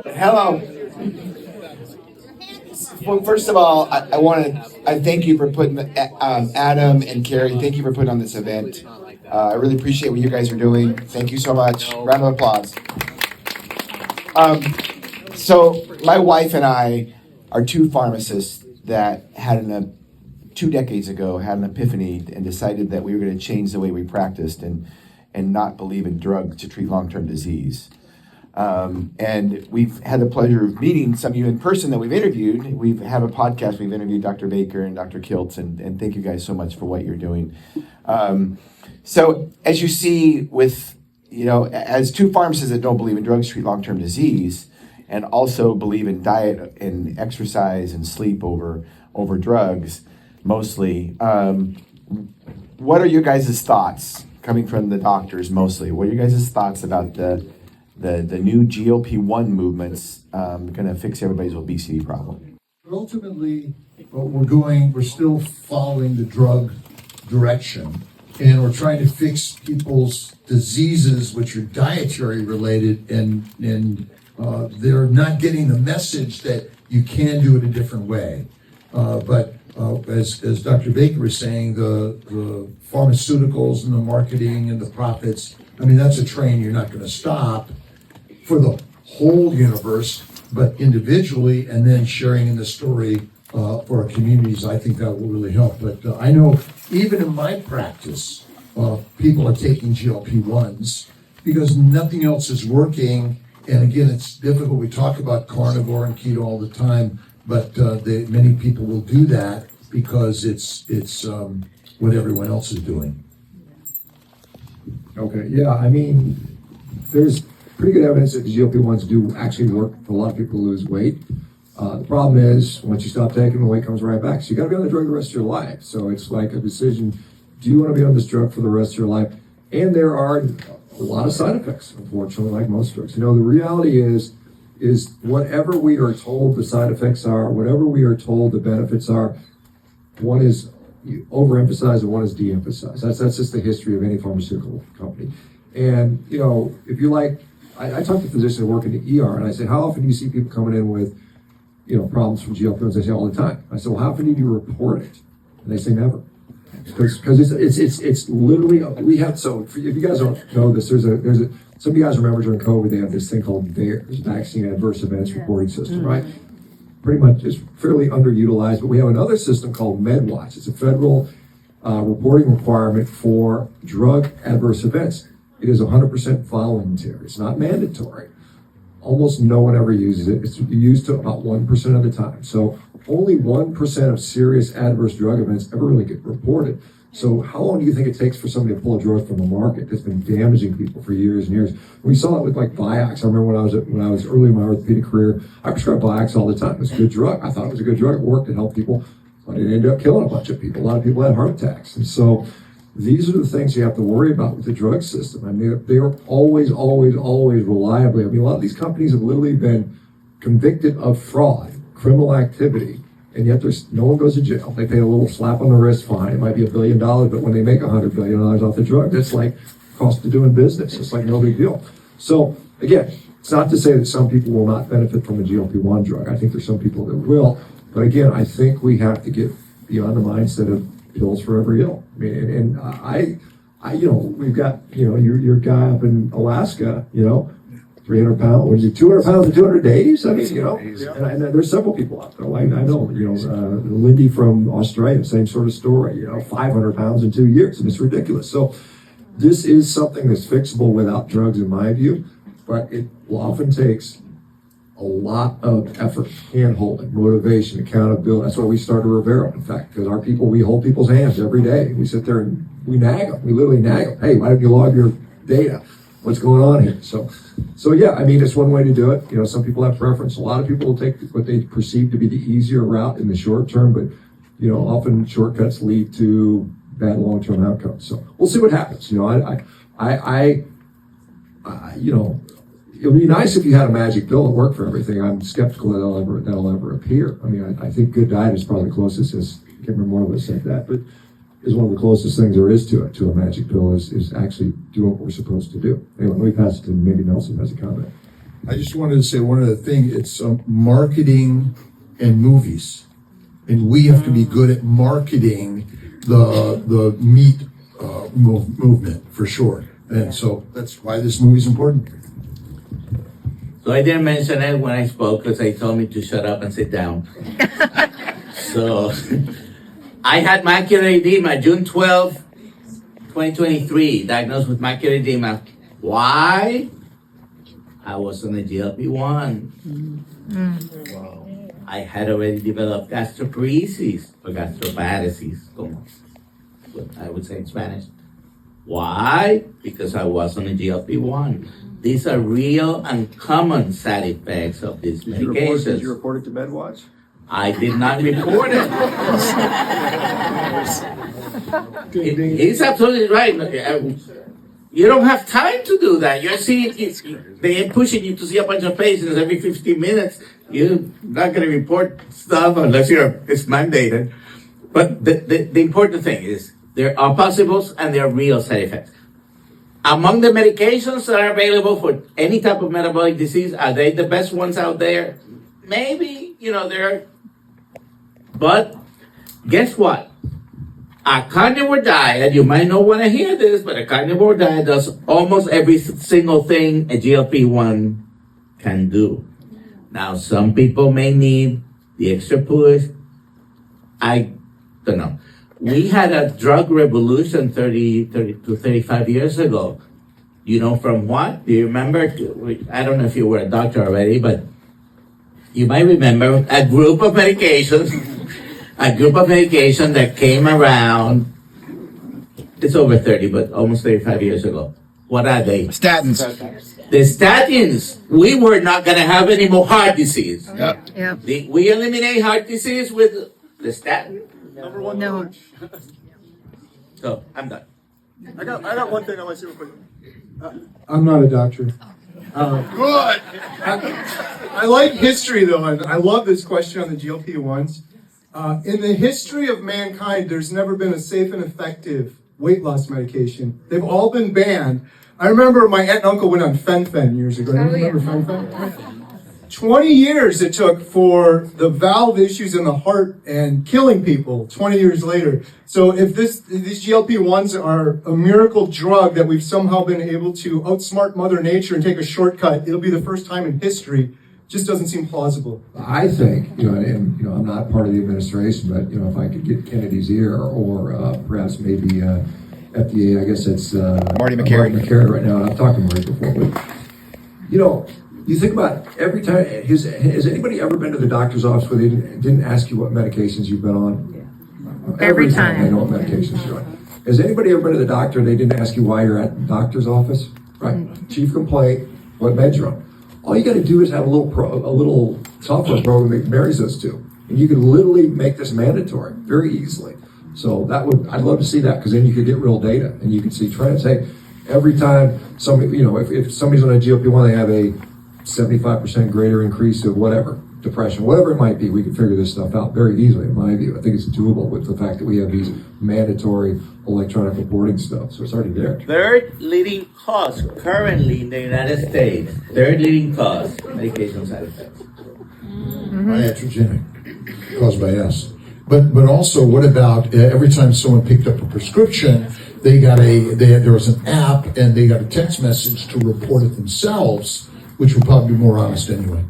Hello. Well, first of all, I thank you for putting Adam and Carrie. Thank you for putting on this event. I really appreciate what you guys are doing. Thank you so much. Round of applause. So my wife and I are two pharmacists that had 2 decades ago had an epiphany and decided that we were going to change the way we practiced and not believe in drugs to treat long-term disease. And we've had the pleasure of meeting some of you in person that we've interviewed. We have a podcast. We've interviewed Dr. Baker and Dr. Kiltz, and thank you guys so much for what you're doing. So as you see as two pharmacists that don't believe in drugs to treat long-term disease and also believe in diet and exercise and sleep over drugs, mostly, what are your guys' thoughts coming from the doctors mostly? What are your guys' thoughts about the new GLP-1 movements going to fix everybody's obesity problem? Ultimately, what we're doing, we're still following the drug direction, and we're trying to fix people's diseases which are dietary related, and they're not getting the message that you can do it a different way. But as Dr. Baker was saying, the pharmaceuticals and the marketing and the profits, I mean, that's a train you're not going to stop for the whole universe, but individually, and then sharing in the story for our communities, I think that will really help. But I know even in my practice, people are taking GLP-1s because nothing else is working. And again, it's difficult. We talk about carnivore and keto all the time, but many people will do that because it's what everyone else is doing. Okay, yeah, I mean, there's pretty good evidence that the GLP-1s do actually work for a lot of people who lose weight. The problem is, once you stop taking them, the weight comes right back. So you got to be on the drug the rest of your life. So it's like a decision, do you want to be on this drug for the rest of your life? And there are a lot of side effects, unfortunately, like most drugs. The reality is whatever we are told the side effects are, whatever we are told the benefits are, one is overemphasized and one is de-emphasized. That's just the history of any pharmaceutical company. And, if you like, I talk to physicians who work in the ER, and I say, how often do you see people coming in with, problems from GLP-1s? They say all the time. I say, well, how often do you report it? And they say never. Because it's literally, we have, so if you guys don't know this, some of you guys remember during COVID, they have this thing called VAERS, Vaccine Adverse Events Reporting System, right? Pretty much it's fairly underutilized, but we have another system called MedWatch. It's a federal reporting requirement for drug adverse events. It is 100% voluntary. It's not mandatory. Almost no one ever uses it. It's used to about 1% of the time. So only 1% of serious adverse drug events ever really get reported. So how long do you think it takes for somebody to pull a drug from the market that's been damaging people for years and years? We saw it with like Vioxx. I remember when I was early in my orthopedic career, I prescribed Vioxx all the time. It was a good drug. I thought it was a good drug. It worked. It helped people, but it ended up killing a bunch of people. A lot of people had heart attacks. And so these are the things you have to worry about with the drug system. I mean, they are always reliably. I mean, a lot of these companies have literally been convicted of fraud, criminal activity, and yet no one goes to jail. They pay a little slap on the wrist fine. It might be $1 billion, but when they make $100 billion off the drug, that's like cost of doing business. It's like no big deal. So again, it's not to say that some people will not benefit from a GLP-1 drug. I think there's some people that will. But again, I think we have to get beyond the mindset of pills for every ill. I mean, and I we've got, your guy up in Alaska, 300 pounds, what is it, 200 pounds in 200 days? I mean, and there's several people out there. Like I know, Lindy from Australia, same sort of story, 500 pounds in 2 years. And it's ridiculous. So this is something that's fixable without drugs, in my view, but it often takes a lot of effort, hand-holding, motivation, accountability. That's why we started Rivero, in fact, because our people, we hold people's hands every day. We sit there and we nag them. We literally nag them. Hey, why don't you log your data? What's going on here? So yeah, I mean, it's one way to do it. Some people have preference. A lot of people will take what they perceive to be the easier route in the short term, but, often shortcuts lead to bad long-term outcomes. So we'll see what happens. It would be nice if you had a magic pill that worked for everything. I'm skeptical that'll ever appear. I mean, I think good diet is probably the closest. I can't remember one of us said that, but is one of the closest things there is to a magic pill is actually do what we're supposed to do. Anyway, let me pass it to maybe Nelson as a comment. I just wanted to say one other thing. It's marketing and movies, and we have to be good at marketing the meat movement for sure. And so that's why this movie is important. So I didn't mention it when I spoke because they told me to shut up and sit down. So I had macular edema June 12th, 2023, diagnosed with macular edema. Why? I was on a GLP-1. Wow. I had already developed gastroparesis or gastroparesis, como I would say in Spanish. Why? Because I was on a GLP-1. These are real and common side effects of these medications. Did you report it to MedWatch? I did not report it. He's absolutely right. You don't have time to do that. You're seeing, they're pushing you to see a bunch of patients every 15 minutes. You're not going to report stuff unless it's mandated. But the important thing is there are possibles and there are real side effects. Among the medications that are available for any type of metabolic disease, are they the best ones out there? Maybe, there are. But guess what? A carnivore diet, you might not want to hear this, but a carnivore diet does almost every single thing a GLP-1 can do. Now, some people may need the extra push. I don't know. We had a drug revolution 30 to 35 years ago. From what? Do you remember? I don't know if you were a doctor already, but you might remember a group of medications that came around. It's over 30, but almost 35 years ago. What are they? Statins. The statins. We were not going to have any more heart disease. Yep. We eliminate heart disease with the statin. Number one. No. So, I'm done. I got one thing I want to say real quick. I'm not a doctor. Good. I like history though, and I love this question on the GLP-1s. In the history of mankind, there's never been a safe and effective weight loss medication. They've all been banned. I remember my aunt and uncle went on fen years ago. Oh, Remember fen? 20 years it took for the valve issues in the heart and killing people 20 years later. So if these GLP-1s are a miracle drug that we've somehow been able to outsmart Mother Nature and take a shortcut, it'll be the first time in history. Just doesn't seem plausible. I think, and I'm not part of the administration, but if I could get Kennedy's ear, or perhaps maybe FDA, I guess it's Marty McCary. Marty McCary right now. And I've talked to Marty before, but you think about every time. Has anybody ever been to the doctor's office where they didn't ask you what medications you've been on? Every time. They know what medications you're on. Has anybody ever been to the doctor and they didn't ask you why you're at the doctor's office? Right. Chief complaint, what meds you're on. All you got to do is have a little software program that marries those two, and you can literally make this mandatory very easily. So I'd love to see that, because then you could get real data and you can see trends. Hey, every time somebody, if somebody's on a GLP-1, they have a 75% greater increase of whatever, depression, whatever it might be. We can figure this stuff out very easily, in my view. I think it's doable with the fact that we have these mandatory electronic reporting stuff. So it's already there. Third leading cause currently in the United States. Third leading cause, medication side effects. Iatrogenic, caused by acid. But also, what about every time someone picked up a prescription, there was an app and they got a text message to report it themselves, which would probably be more honest anyway.